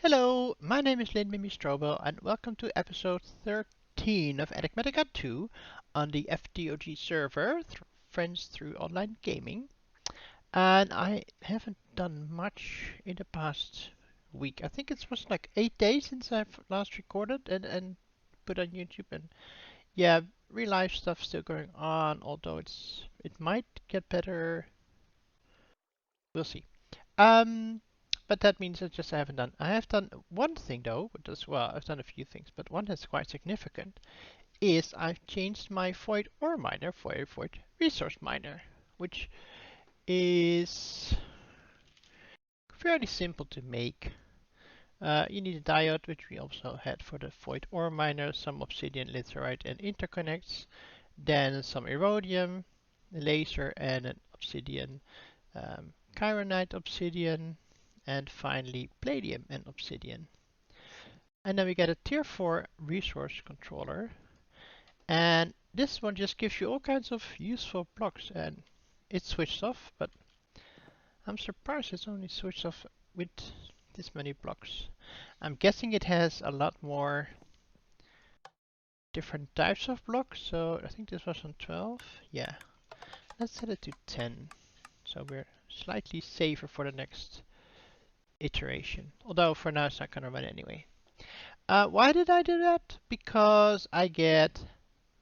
Hello, my name is Lynn Mimi Strobel and welcome to episode 13 of Enigmatica 2 on the FTOG server, Friends Through Online Gaming. And I haven't done much in the past week. I think it was like 8 days since I've last recorded and put on YouTube. And yeah, real life stuff still going on, although it might get better. We'll see. Um, but that means I haven't done. I have done one thing though, but as well, I've done a few things, but one that's quite significant is I've changed my void ore miner for a void resource miner, which is fairly simple to make. You need a diode, which we also had for the void ore miner, some obsidian, litherite, and interconnects, then some erodium, a laser, and an obsidian, chironite obsidian, and finally palladium and obsidian. And then we get a tier 4 resource controller, and this one just gives you all kinds of useful blocks, and it's switched off, but I'm surprised it's only switched off with this many blocks. I'm guessing it has a lot more different types of blocks, so I think this was on 12. Yeah, let's set it to 10, so we're slightly safer for the next iteration, although for now it's not gonna run anyway. Why did I do that? Because I get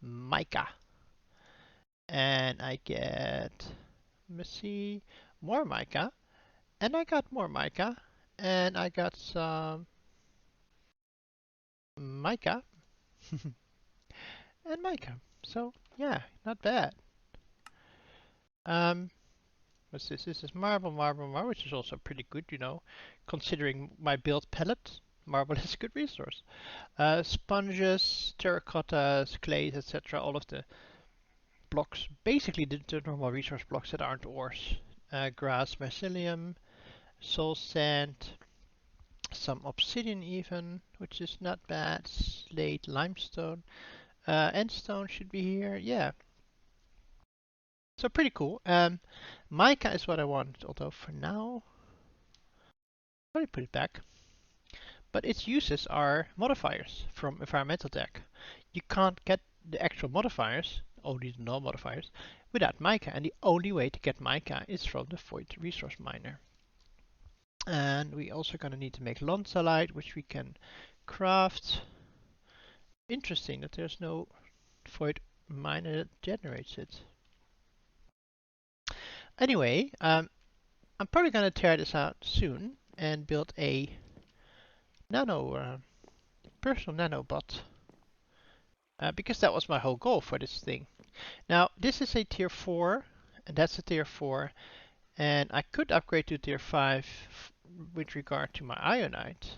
mica. And I get, let's see, more mica. And I got more mica. And I got some mica. And mica. So, yeah, not bad. What's this? This is marble, which is also pretty good, you know, considering my build palette. Marble is a good resource. Sponges, terracottas, clays, etc. All of the blocks, basically the normal resource blocks that aren't ores. Grass, mycelium, soul sand, some obsidian even, which is not bad. Slate, limestone, endstone should be here. Yeah, so pretty cool. Mica is what I want, although for now, let me put it back. But its uses are modifiers from environmental deck. You can't get the actual modifiers, only the null modifiers, without mica, and the only way to get mica is from the void resource miner. And we also gonna need to make lonsalite, which we can craft. Interesting that there's no void miner that generates it. Anyway, I'm probably gonna tear this out soon and build a personal nanobot, because that was my whole goal for this thing. Now, this is a tier 4, and that's a tier 4, and I could upgrade to tier 5 with regard to my ionite.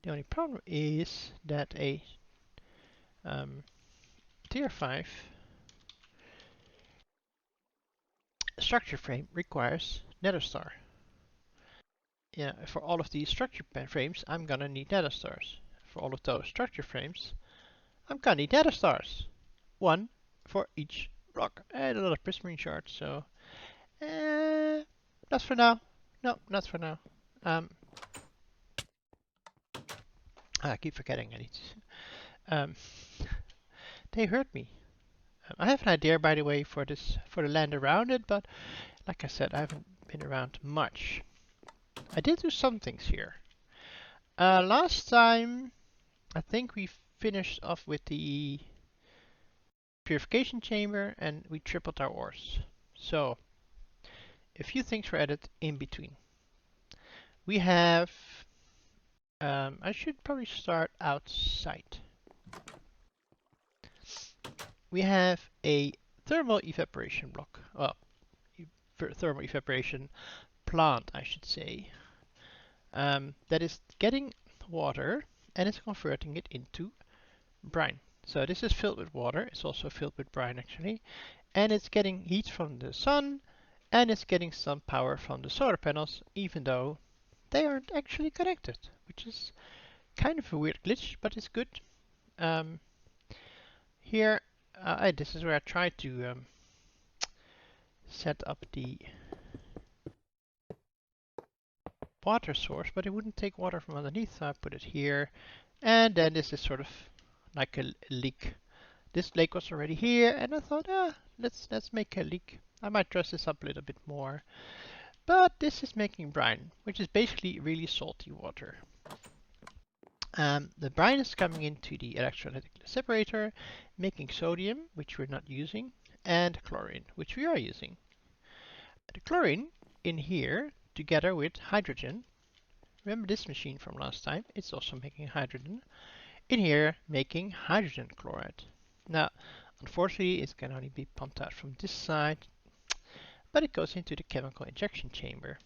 The only problem is that a tier 5 structure frame requires nether star. Yeah, for all of these structure frames, I'm gonna need nether stars. For all of those structure frames, I'm gonna need nether stars. One for each block. And a lot of prismarine shards, so not for now. No, not for now. I keep forgetting I need to, they hurt me. I have an idea, by the way, for the land around it, but like I said, I haven't been around much. I did do some things here. Last time, I think we finished off with the purification chamber and we tripled our ores. So, a few things were added in between. We have, I should probably start outside. We have a thermal evaporation block. Well, thermal evaporation plant, I should say. That is getting water and it's converting it into brine. So this is filled with water. It's also filled with brine actually. And it's getting heat from the sun and it's getting some power from the solar panels, even though they aren't actually connected, which is kind of a weird glitch, but it's good. Here, this is where I tried to set up the water source, but it wouldn't take water from underneath, so I put it here. And then this is sort of like a leak. This lake was already here, and I thought, let's make a leak. I might dress this up a little bit more. But this is making brine, which is basically really salty water. The brine is coming into the electrolytic separator, making sodium, which we're not using, and chlorine, which we are using. The chlorine in here, together with hydrogen, remember this machine from last time, it's also making hydrogen, in here making hydrogen chloride. Now, unfortunately, it can only be pumped out from this side, but it goes into the chemical injection chamber.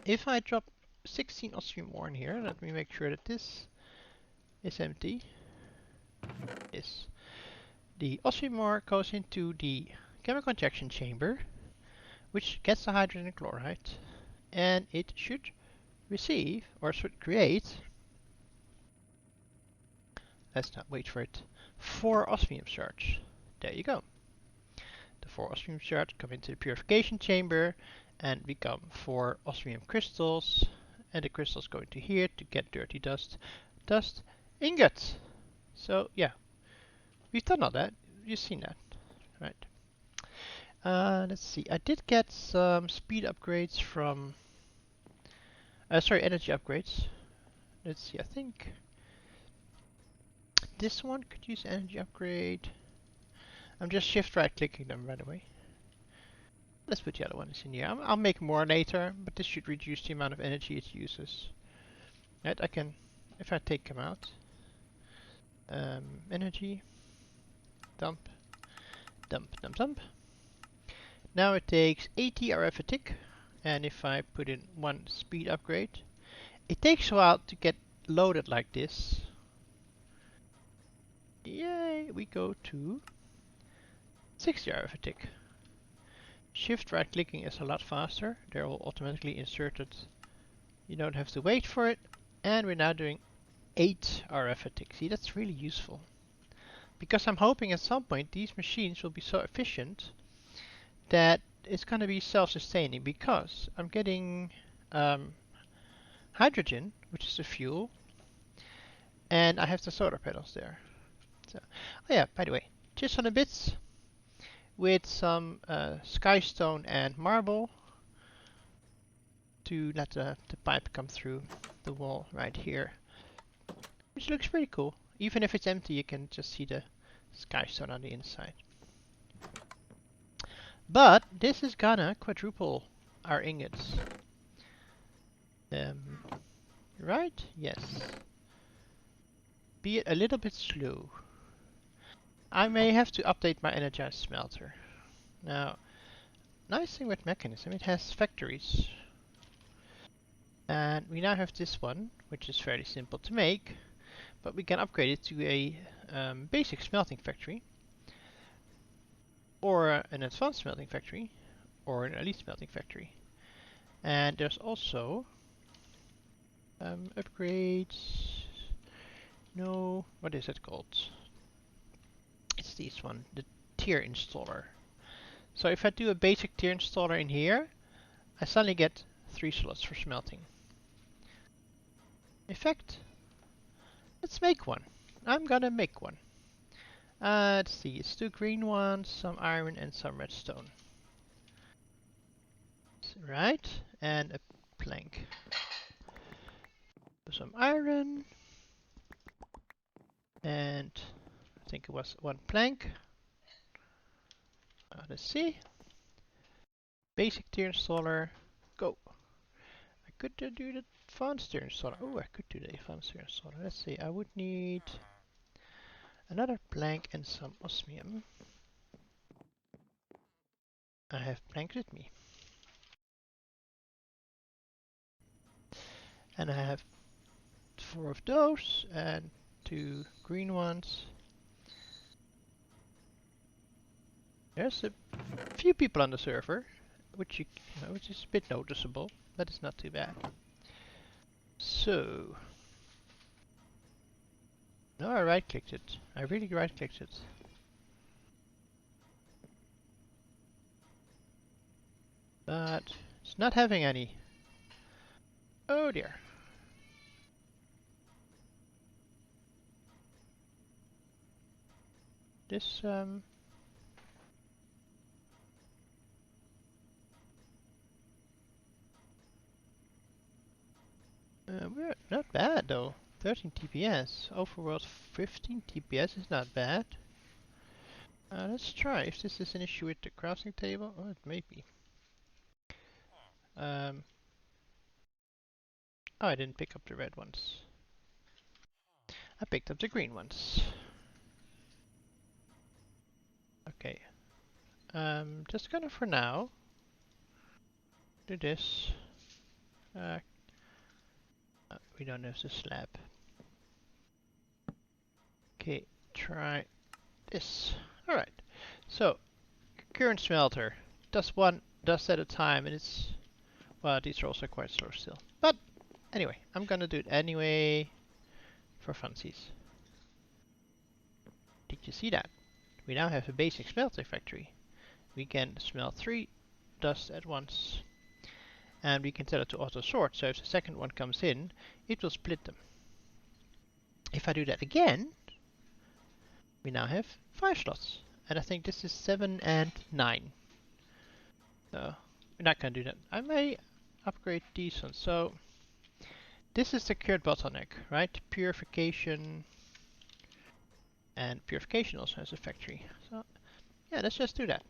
If I drop 16 osmium ore in here, let me make sure that this is empty. Yes. The osmium ore goes into the chemical injection chamber, which gets the hydrogen chloride, and it should receive, or should create, let's not wait for it, 4 osmium shards. There you go. The 4 osmium shards come into the purification chamber and become 4 osmium crystals, and the crystals go into here to get dirty dust ingots. So yeah, we've done all that. You've seen that, right? Let's see. I did get some speed upgrades from, energy upgrades. Let's see. I think this one could use energy upgrade. I'm just shift right clicking them, by the way. Let's put the other ones in here. I'll make more later, but this should reduce the amount of energy it uses. Right, I can, if I take them out, energy, dump, dump, dump, dump. Now it takes 80 RF a tick, and if I put in 1 speed upgrade, it takes a while to get loaded like this. Yay, we go to 60 RF a tick. Shift right clicking is a lot faster. They're all automatically inserted. You don't have to wait for it. And we're now doing 8 RF a tick. See, that's really useful. Because I'm hoping at some point these machines will be so efficient that it's going to be self-sustaining, because I'm getting hydrogen, which is the fuel, and I have the solar panels there. So, oh yeah, by the way, just on the bits with some skystone and marble to let the pipe come through the wall right here, which looks pretty cool. Even if it's empty, you can just see the skystone on the inside. But this is gonna quadruple our ingots. Right? Yes. Be a little bit slow. I may have to update my energized smelter. Now, nice thing with Mechanism, it has factories. And we now have this one, which is fairly simple to make, but we can upgrade it to a basic smelting factory, or an advanced smelting factory, or an elite smelting factory. And there's also upgrades. No, what is it called? It's this one, the tier installer. So if I do a basic tier installer in here, I suddenly get 3 slots for smelting. Effect. Let's make one. I'm gonna make one. Let's see, it's 2 green ones, some iron and some redstone. Right, and a plank. Some iron, and I think it was 1 plank. Let's see. Basic tier installer, go. I could do the advanced tier installer. Oh, I could do the advanced tier installer. Let's see, I would need another plank and some osmium. I have planks with me. And I have 4 of those and 2 green ones. There's a few people on the server, which which is a bit noticeable, but it's not too bad. So, no, I right-clicked it. I really right-clicked it. But it's not having any Oh dear. This, we're not bad though. 13 TPS. Overworld 15 TPS is not bad. Let's try if this is an issue with the crafting table. Oh, it may be. Um, oh, I didn't pick up the red ones. I picked up the green ones. Okay. Just gonna for now do this. We don't have the slab. Okay, try this. Alright. So, current smelter does one dust at a time, and it's, well, these are also quite slow still. But anyway, I'm gonna do it anyway for funsies. Did you see that? We now have a basic smelter factory. We can smelt 3 dust at once, and we can set it to auto sort, so if the second one comes in, it will split them. If I do that again, we now have 5 slots, and I think this is 7 and 9. So we're not gonna do that. I may upgrade these ones. So this is the current bottleneck, right? Purification, and purification also has a factory. So yeah, let's just do that.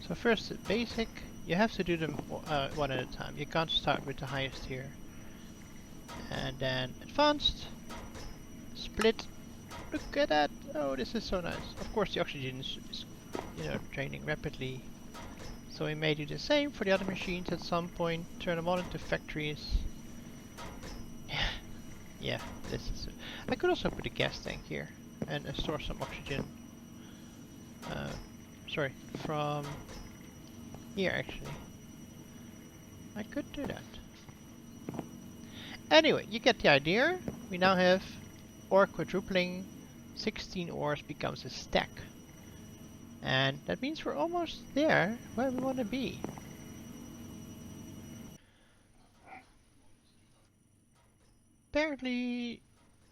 So first basic, you have to do them one at a time. You can't start with the highest here. And then advanced, split. Look at that! Oh, this is so nice. Of course, the oxygen is draining rapidly. So we may do the same for the other machines at some point. Turn them all into factories. Yeah, this is. I could also put a gas tank here and store some oxygen. Sorry, from here actually. I could do that. Anyway, you get the idea. We now have ore quadrupling. 16 ores becomes a stack. And that means we're almost there where we want to be. Apparently,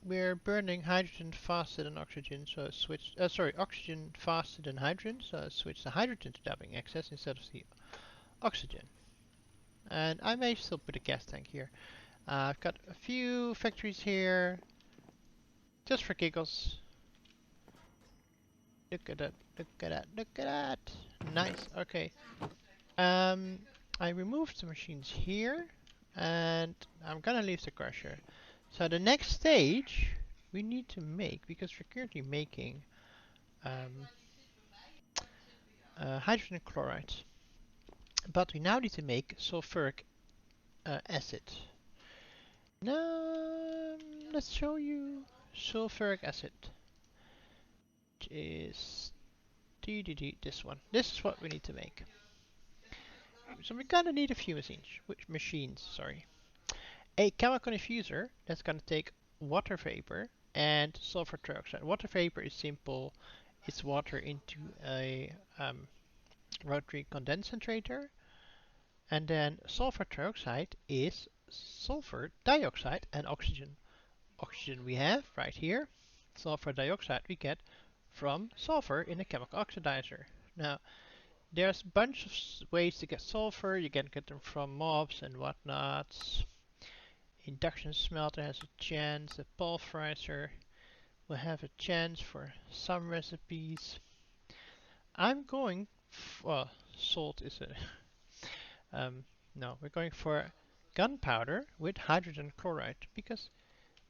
we're burning hydrogen faster than oxygen, so I switched. Sorry, oxygen faster than hydrogen, so I switched the hydrogen to dumping excess instead of the oxygen. And I may still put a gas tank here. I've got a few factories here, just for giggles. Look at that! Look at that! Look at that! Nice. Okay. I removed the machines here, and I'm gonna leave the crusher. So the next stage we need to make, because we're currently making hydrogen chloride, but we now need to make sulfuric acid. Now let's show you sulfuric acid, which is this one. This is what we need to make. So we're gonna need a few machines, sorry. A chemical infuser that's gonna take water vapor and sulfur trioxide. Water vapor is simple. It's water into a rotary condensator, and then sulfur trioxide is sulfur dioxide and oxygen. Oxygen we have right here. Sulfur dioxide we get from sulfur in a chemical oxidizer. Now, there's a bunch of ways to get sulfur. You can get them from mobs and whatnots. Induction smelter has a chance. A pulverizer will have a chance for some recipes. I'm going, well, salt is a no, we're going for gunpowder with hydrogen chloride, because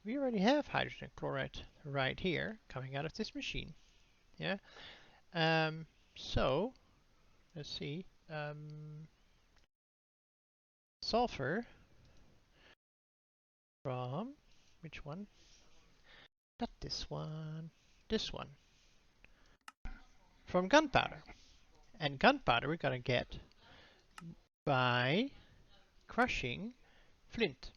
we already have hydrogen chloride right here coming out of this machine. Yeah. So let's see. Sulfur from which one? Not this one. This one. From gunpowder. And gunpowder we're gonna get by crushing flint.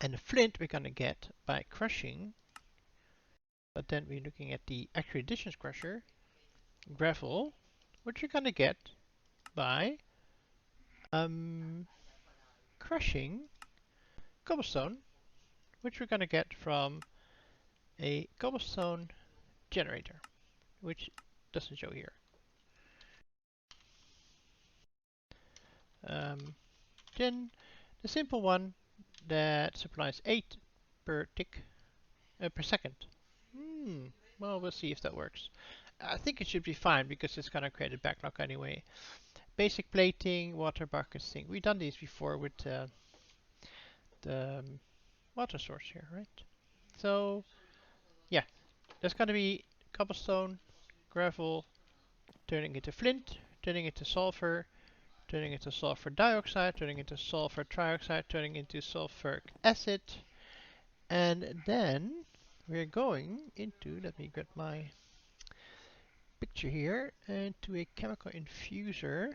And the flint we're gonna get by crushing, but then we're looking at the accurate additions crusher, gravel, which you're gonna get by um, crushing cobblestone, which we're gonna get from a cobblestone generator, which doesn't show here. Then the simple one that supplies 8 per tick per second. Hmm. Well, we'll see if that works. I think it should be fine because it's gonna create a backlog anyway. Basic plating, water buckets thing. We've done these before with the water source here, right? So yeah, there's gonna be cobblestone, gravel, turning into flint, turning into sulfur, turning into sulfur dioxide, turning into sulfur trioxide, turning into sulfuric acid, and then we're going into, let me get my picture here, into a chemical infuser,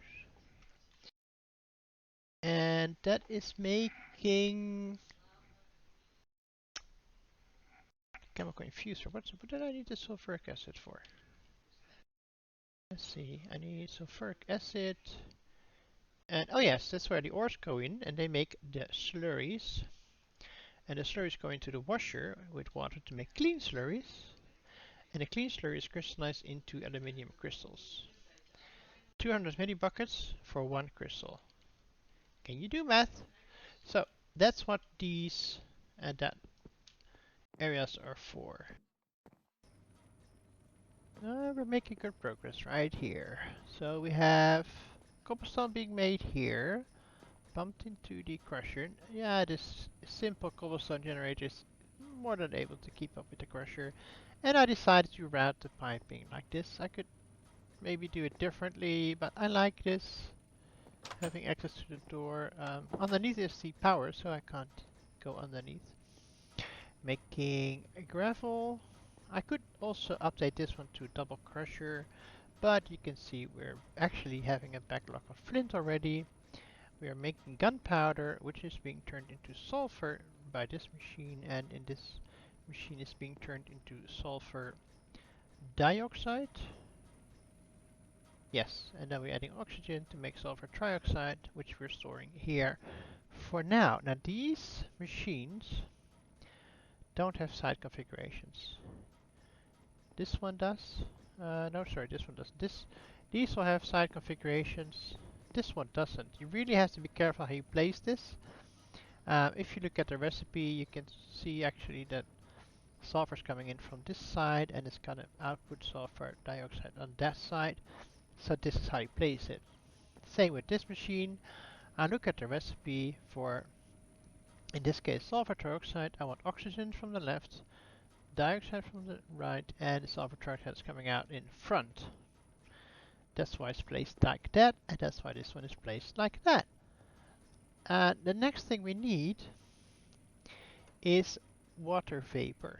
and that is making chemical infuser. What did I need the sulfuric acid for? Let's see, I need sulfuric acid, and oh yes, that's where the ores go in, and they make the slurries. And the slurries go into the washer with water to make clean slurries. And the clean slurry is crystallized into aluminium crystals. 200 millibuckets for one crystal. Can you do math? So that's what these and that areas are for. We're making good progress right here. So we have cobblestone being made here, pumped into the crusher. Yeah, this simple cobblestone generator is more than able to keep up with the crusher. And I decided to route the piping like this. I could maybe do it differently, but I like this. Having access to the door. Underneath is the power, so I can't go underneath. Making a gravel. I could also update this one to double crusher, but you can see we're actually having a backlog of flint already. We are making gunpowder, which is being turned into sulfur by this machine, and in this machine is being turned into sulfur dioxide. Yes, and then we're adding oxygen to make sulfur trioxide, which we're storing here for now. Now these machines don't have side configurations. This one does. No, sorry, this one doesn't. These will have side configurations. This one doesn't. You really have to be careful how you place this. If you look at the recipe, you can see actually that sulfur is coming in from this side and it's gonna output sulfur dioxide on that side. So this is how you place it. Same with this machine. I look at the recipe for, in this case, sulfur trioxide. I want oxygen from the left, dioxide from the right, and the sulfur trioxide is coming out in front. That's why it's placed like that, and that's why this one is placed like that. The next thing we need is water vapor.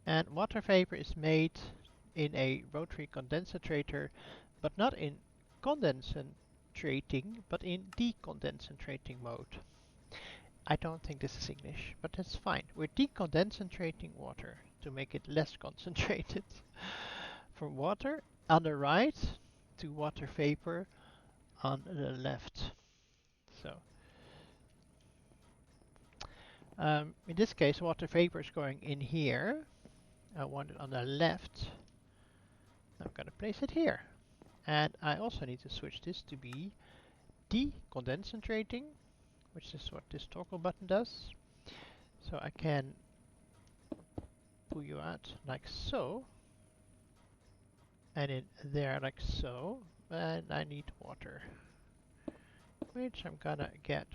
And water vapor is made in a rotary condensator, but not in condensating, but in decondensating mode. I don't think this is English, but that's fine. We're decondensating water to make it less concentrated. From water on the right to water vapor on the left. So, in this case, water vapor is going in here. I want it on the left. I'm going to place it here. And I also need to switch this to be decondensating, which is what this toggle button does. So I can pull you out like so, and in there like so, and I need water, which I'm gonna get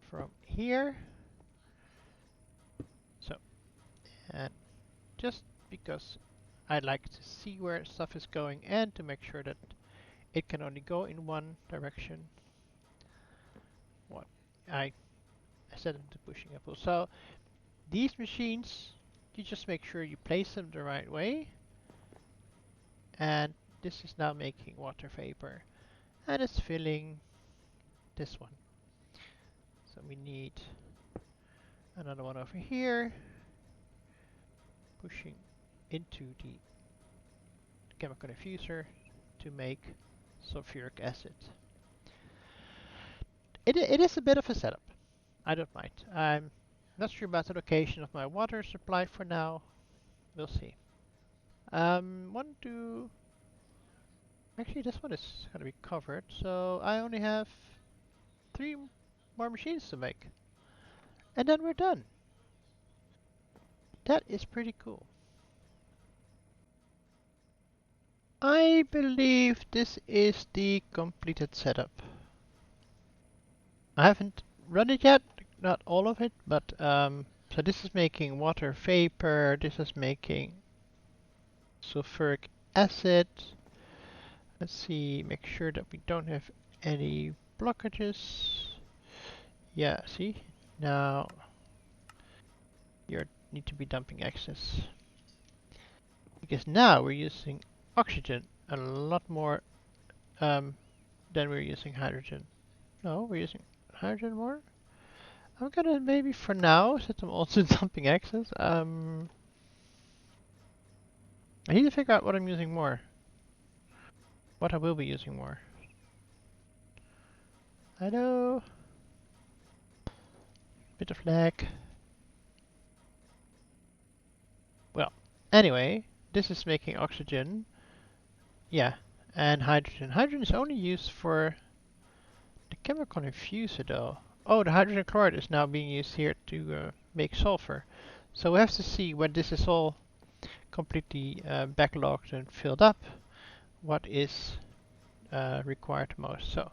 from here. So, and just because I like to see where stuff is going and to make sure that it can only go in one direction, what I set them to pushing and pull. So these machines, you just make sure you place them the right way, and this is now making water vapor, and it's filling this one. So we need another one over here, pushing into the chemical diffuser to make sulfuric acid. It is a bit of a setup. I don't mind. I'm not sure about the location of my water supply for now. We'll see. One, two. Actually, this one is gonna be covered, so I only have 3 more machines to make, and then we're done. That is pretty cool. I believe this is the completed setup. I haven't run it yet, not all of it, but so this is making water vapor, this is making sulfuric acid. Let's see, make sure that we don't have any blockages. Yeah, see? Now you need to be dumping excess. Because now we're using oxygen a lot more than we're using hydrogen. No, we're using hydrogen more? I'm gonna maybe for now set them also dumping excess. I need to figure out what I'm using more. What I will be using more. I know. Bit of lag. Well, anyway, this is making oxygen. Yeah, and hydrogen. Hydrogen is only used for the chemical infuser though. Oh, the hydrogen chloride is now being used here to make sulfur. So we have to see when this is all completely backlogged and filled up, what is required most. So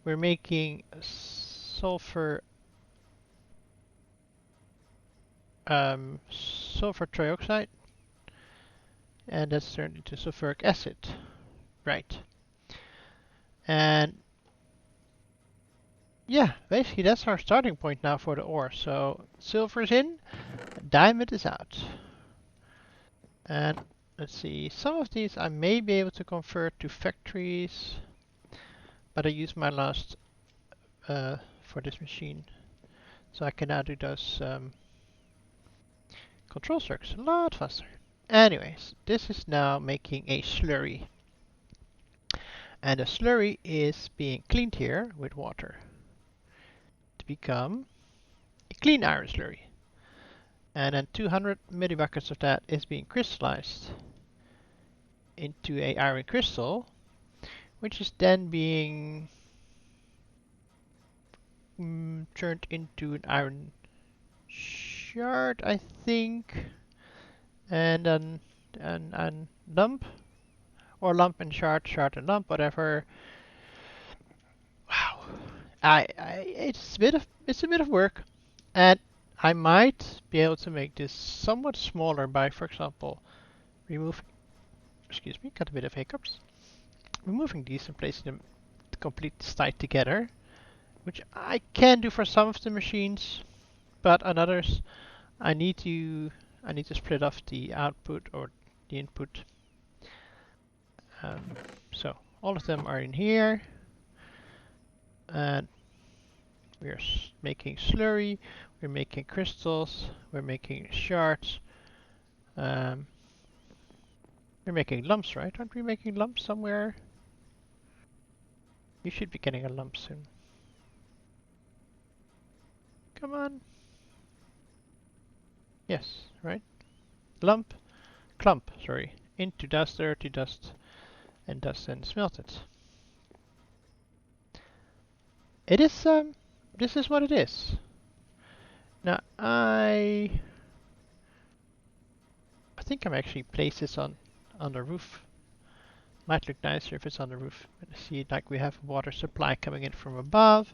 we're making sulfur trioxide, and that's turned into sulfuric acid. Right. And yeah, basically that's our starting point now for the ore. So silver's in, diamond is out. And let's see, some of these I may be able to convert to factories, but I use my last for this machine. So I can now do those control circuits a lot faster. Anyways, this is now making a slurry. And the slurry is being cleaned here with water to become a clean iron slurry. And then 200 millibuckets of that is being crystallized into a iron crystal, which is then being turned into an iron shard, I think, and then an lump, or lump and shard, shard and lump, whatever. Wow, it's a bit of work, and I might be able to make this somewhat smaller by, for example, removing. Excuse me, got a bit of hiccups. Removing these and placing them to complete the site together, which I can do for some of the machines, but on others I need to split off the output or the input. So all of them are in here, and we're making slurry, we're making crystals, we're making shards, we're making lumps, right? Aren't we making lumps somewhere? You should be getting a lump soon. Come on. Yes, right? Lump, clump, sorry. Into dust, dirty dust, and dust and smelt it. It is, this is what it is. Now, I think I'm actually place this on the roof. Might look nicer if it's on the roof. See, like we have water supply coming in from above.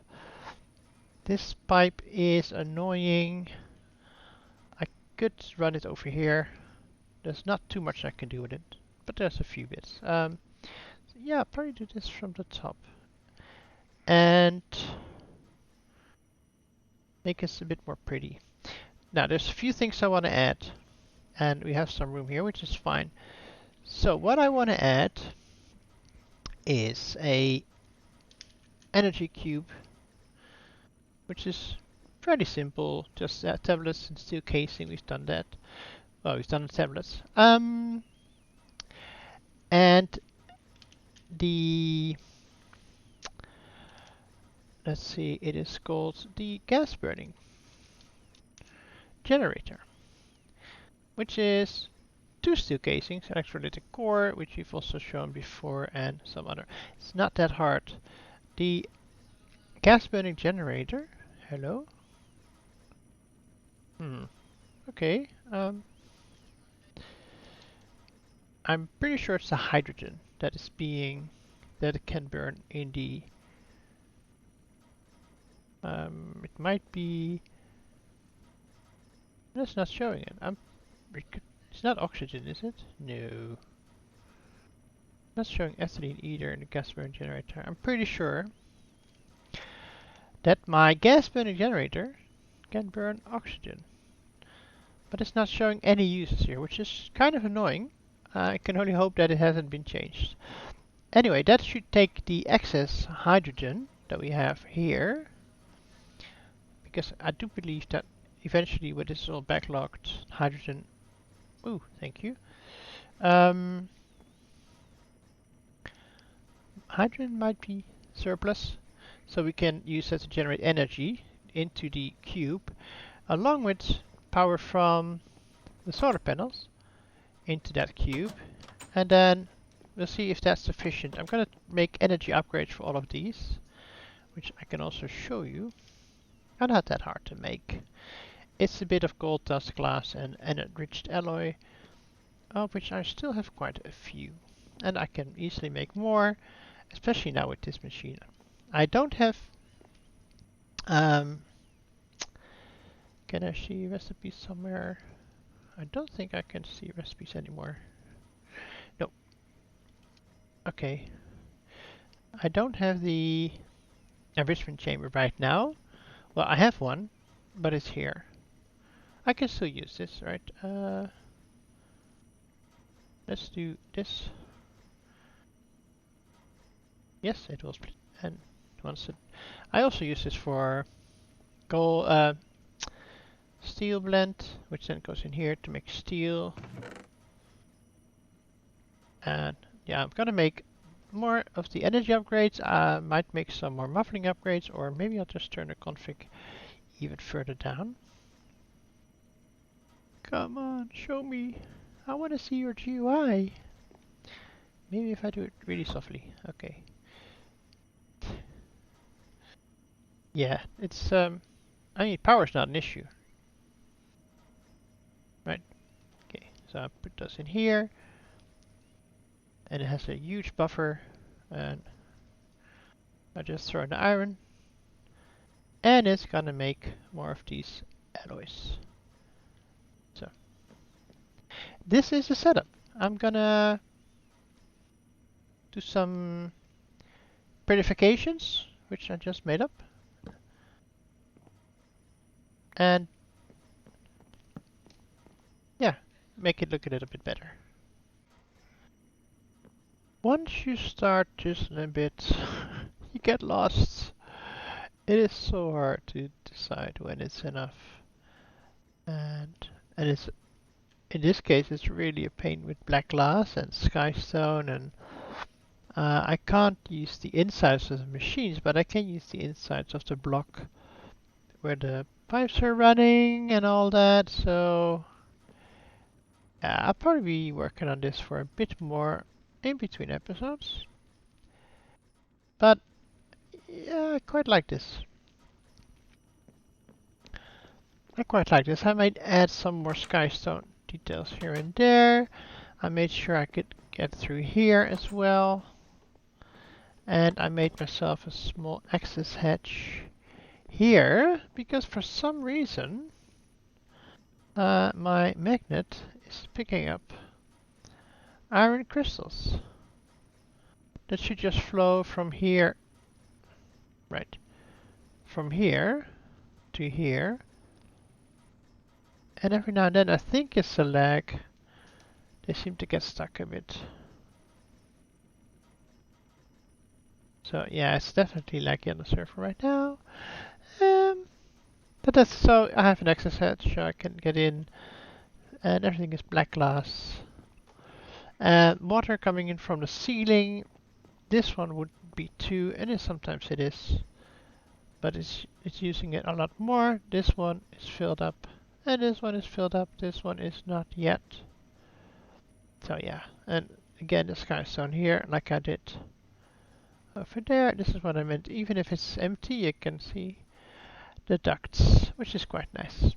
This pipe is annoying. I could run it over here. There's not too much I can do with it, but there's a few bits. Yeah, probably do this from the top. And make this a bit more pretty. Now, there's a few things I want to add. And we have some room here, which is fine. So what I want to add is a energy cube, which is fairly simple, just tablets and steel casing. We've done that. Well, we've done the tablets. And the, let's see, it is called the gas burning generator, which is two steel casings, electrolytic core, which we've also shown before, and some other. It's not that hard. The gas burning generator, hello? Okay. I'm pretty sure it's the hydrogen that is being, that it can burn in the, it might be, that's not showing it. It's not oxygen, is it? No. Not showing ethylene either in the gas burning generator. I'm pretty sure that my gas burning generator can burn oxygen. But it's not showing any uses here, which is kind of annoying. I can only hope that it hasn't been changed. Anyway, that should take the excess hydrogen that we have here, because I do believe that eventually with this all backlogged hydrogen, ooh, thank you, hydrogen might be surplus, so we can use that to generate energy into the cube, along with power from the solar panels into that cube, and then we'll see if that's sufficient. I'm going to make energy upgrades for all of these, which I can also show you. Are not that hard to make. It's a bit of gold dust, glass, and enriched alloy, of which I still have quite a few. And I can easily make more, especially now with this machine. I don't have... can I see recipes somewhere? I don't think I can see recipes anymore. No. Okay. I don't have the enrichment chamber right now. Well, I have one, but it's here. I can still use this, right? Let's do this. Yes, it will split. And once it, I also use this for gold, steel blend, which then goes in here to make steel. And yeah, I'm gonna make more of the energy upgrades. I might make some more muffling upgrades, or maybe I'll just turn the config even further down. Come on, show me. I want to see your GUI. Maybe if I do it really softly. Okay. Yeah, it's I mean, power's not an issue. Right. Okay, so I put those in here. And it has a huge buffer, and I just throw in the iron. And it's gonna make more of these alloys. So this is the setup. I'm gonna do some prettifications, which I just made up. And yeah, make it look a little bit better. Once you start just a bit, you get lost. It is so hard to decide when it's enough. And it's, in this case, it's really a pain with black glass and skystone, and I can't use the insides of the machines, but I can use the insides of the block where the pipes are running and all that. So I'll probably be working on this for a bit more in between episodes. But yeah, I quite like this. I might add some more skystone details here and there. I made sure I could get through here as well. And I made myself a small access hatch here, because for some reason my magnet is picking up iron crystals. That should just flow from here, right, from here to here. And every now and then, I think it's a lag, they seem to get stuck a bit. So yeah, it's definitely laggy on the server right now. But that's, so I have an access hatch so I can get in, and everything is black glass. And water coming in from the ceiling, this one would be 2, and then sometimes it is, but it's using it a lot more. This one is filled up, and this one is filled up. This one is not yet. So yeah, and again, the sky zone here, like I did over there. This is what I meant. Even if it's empty, you can see the ducts, which is quite nice.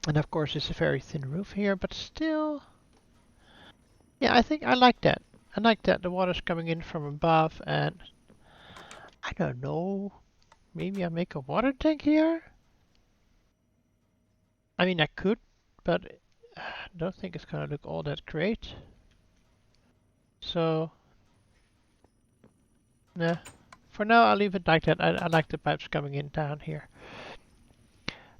And of course, it's a very thin roof here, but still, yeah, I think I like that. I like that the water's coming in from above, and I don't know, maybe I make a water tank here? I mean, I could, but I don't think it's gonna look all that great. So, nah. For now, I'll leave it like that. I like the pipes coming in down here.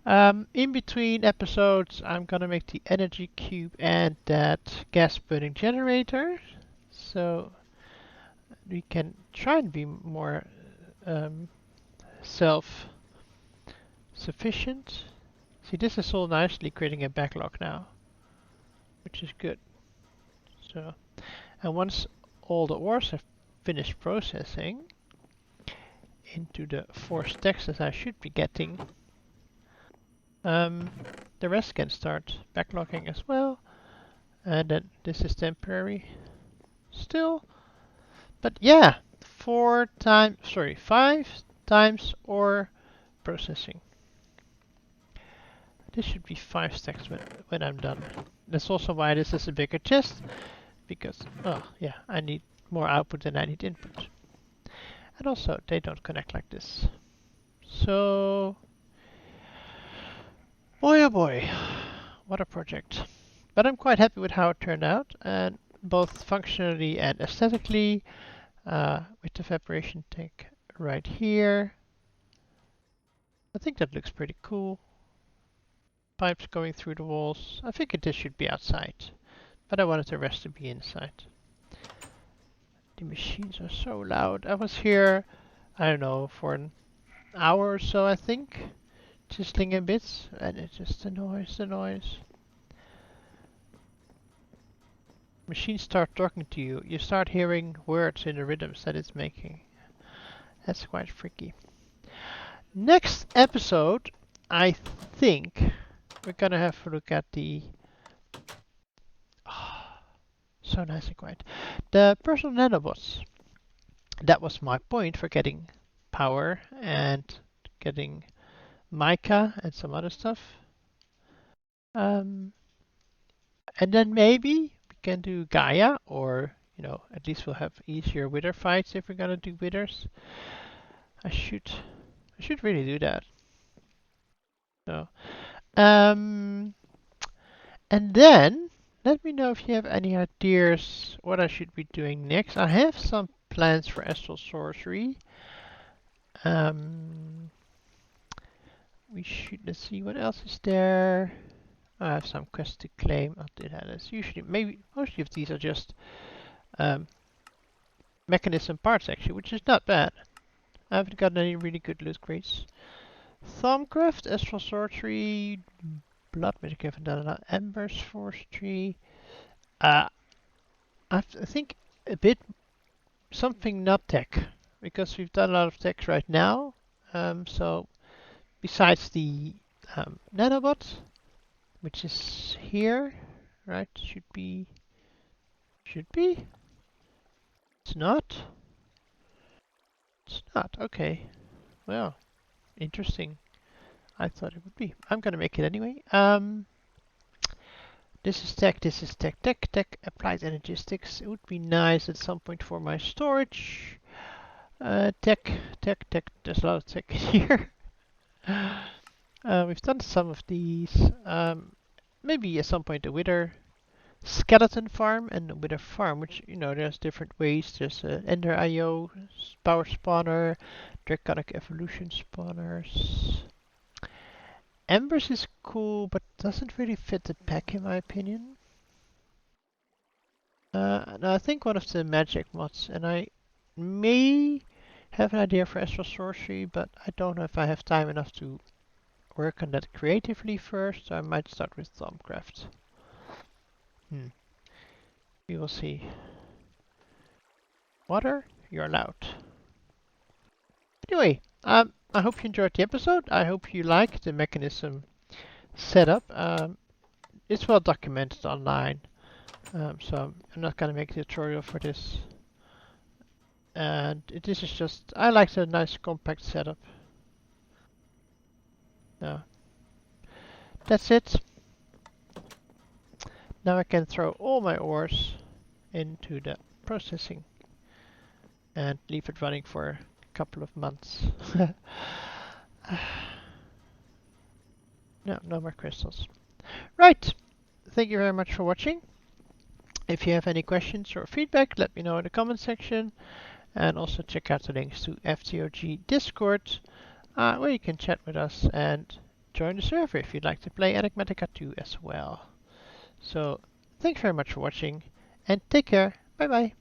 In between episodes, I'm gonna make the energy cube and that gas burning generator, so we can try and be more self-sufficient. See, this is all nicely creating a backlog now, which is good. So, and once all the ores have finished processing into the 4 stacks that I should be getting, the rest can start backlogging as well. And then this is temporary still. But yeah, 5 times ore processing. This should be 5 stacks when I'm done. That's also why this is a bigger chest, because, oh yeah, I need more output than I need input. And also, they don't connect like this. So, boy oh boy, what a project. But I'm quite happy with how it turned out, and both functionally and aesthetically, with the evaporation tank right here. I think that looks pretty cool. Pipes going through the walls. I think this should be outside, but I wanted the rest to be inside. The machines are so loud. I was here, I don't know, for an hour or so, I think, chiseling a bit, and it's just the noise. Machines start talking to you. You start hearing words in the rhythms that it's making. That's quite freaky. Next episode, I think we're gonna have a look at the so nice and quiet. The personal nanobots. That was my point for getting power and getting mica and some other stuff. And then maybe we can do Gaia, or at least we'll have easier wither fights if we're gonna do withers. I should really do that. So, and then let me know if you have any ideas what I should be doing next. I have some plans for astral sorcery. Let's see what else is there. I have some quests to claim. I'll do that as usually. Maybe mostly of these are just mechanism parts actually, which is not bad. I haven't gotten any really good loot crates. Thumbcraft, astral sorcery, blood magic, I haven't done a lot. Embers, forestry. I think a bit something not tech, because we've done a lot of tech right now. So besides the nanobot, which is here, right? Should be. It's not. It's not. Okay. Well, interesting. I thought it would be. I'm gonna make it anyway. This is tech. Tech applied energistics. It would be nice at some point for my storage. Tech. There's a lot of tech here. We've done some of these. Maybe at some point a wither skeleton farm and a wither farm, which, there's different ways. There's Ender IO, power spawner, draconic evolution spawners. Embers is cool, but doesn't really fit the pack in my opinion. No, I think one of the magic mods, and I may have an idea for astral sorcery, but I don't know if I have time enough to work on that creatively first, so I might start with Thumbcraft. We will see. Water? you're allowed. Anyway, I hope you enjoyed the episode. I hope you like the mechanism setup. It's well documented online, so I'm not gonna make a tutorial for this. And this is just, I like the nice compact setup. Now, that's it. Now I can throw all my ores into the processing and leave it running for a couple of months. No more crystals. Right. Thank you very much for watching. If you have any questions or feedback, let me know in the comment section. And also check out the links to FTOG Discord, where you can chat with us and join the server if you'd like to play Enigmatica 2 as well. So, thanks very much for watching, and take care. Bye bye.